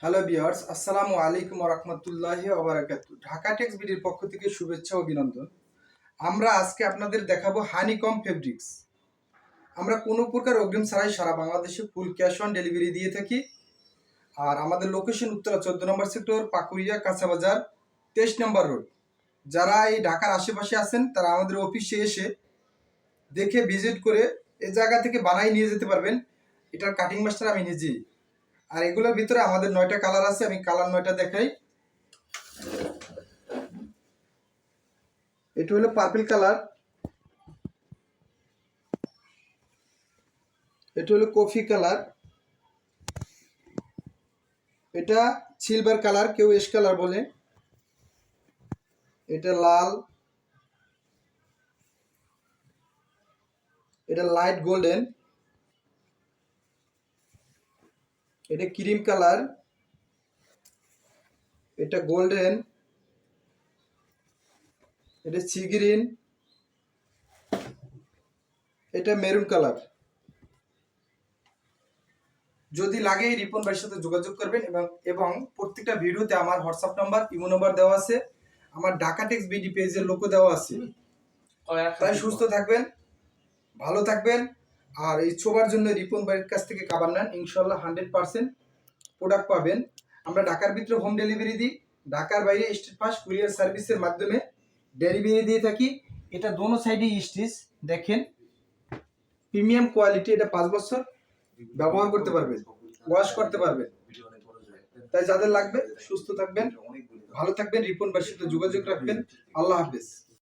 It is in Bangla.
হ্যালো ভিউয়ার্স, আসসালামু আলাইকুম ওয়া রাহমাতুল্লাহি ওয়া বারাকাতুহু। ঢাকা টেক্স বিডির পক্ষ থেকে শুভেচ্ছা ও অভিনন্দন। আমরা আজকে আপনাদের দেখাবো হানিকম ফেব্রিক্স। আমরা কোনো প্রকার অগ্রিম ছাড়াই সারা বাংলাদেশে ফুল ক্যাশ অন ডেলিভারি দিয়ে থাকি। আর আমাদের লোকেশন উত্তরা 14 নম্বর সেক্টর, পাকুড়িয়া, কাঁচাবাজার, 23 নম্বর রোড। যারা এই ঢাকার আশেপাশে আছেন তারা আমাদের অফিসে এসে দেখে ভিজিট করে এই জায়গা থেকে বানাই নিয়ে যেতে পারবেন। এটার কাটিং মাস্টার আমি নিজেই। আর এগুলোর ভিতরে আমাদের 9টা কালার আছে, আমি কালার 9টা দেখাই। এটা হলো পার্পল কালার, এটা হলো কফি কালার, এটা সিলভার কালার, কেউ এশ কালার বলে, এটা লাল, এটা লাইট গোল্ডেন, এটা ক্রিম কালার, এটা গোল্ডেন, এটা সি গ্রিন, এটা মেরুন কালার। যদি লাগে রিপন ভাইয়ের সাথে যোগাযোগ করবেন এবং প্রত্যেকটা ভিডিওতে আমার হোয়াটসঅ্যাপ নাম্বার, ইমো নাম্বার দেওয়া আছে, আমার ঢাকা টেক্স বিডি পেজের লোগো দেওয়া আছে। তাই সুস্থ থাকবেন, ভালো থাকবেন। আর এই ছোবার জন্য রিপন ভাইয়ের কাছ থেকে খাবার নেন, ইনশাল্লাহ 100% প্রোডাক্ট পাবেন। আমরা ঢাকার ভিতরে হোম ডেলিভারি দিই, ঢাকার বাইরে স্টেট ফাস্ট কুরিয়ার সার্ভিসের মাধ্যমে ডেলিভারি দিয়ে থাকি। এটা দোনো সাইডে স্টিচ দেখেন, প্রিমিয়াম কোয়ালিটি। এটা 5 বছর ব্যবহার করতে পারবেন, ওয়াশ করতে পারবেন। তাই যাদের লাগবে সুস্থ থাকবেন, ভালো থাকবেন, রিপন ভাইয়ের সাথে যোগাযোগ রাখবেন। আল্লাহ হাফেজ।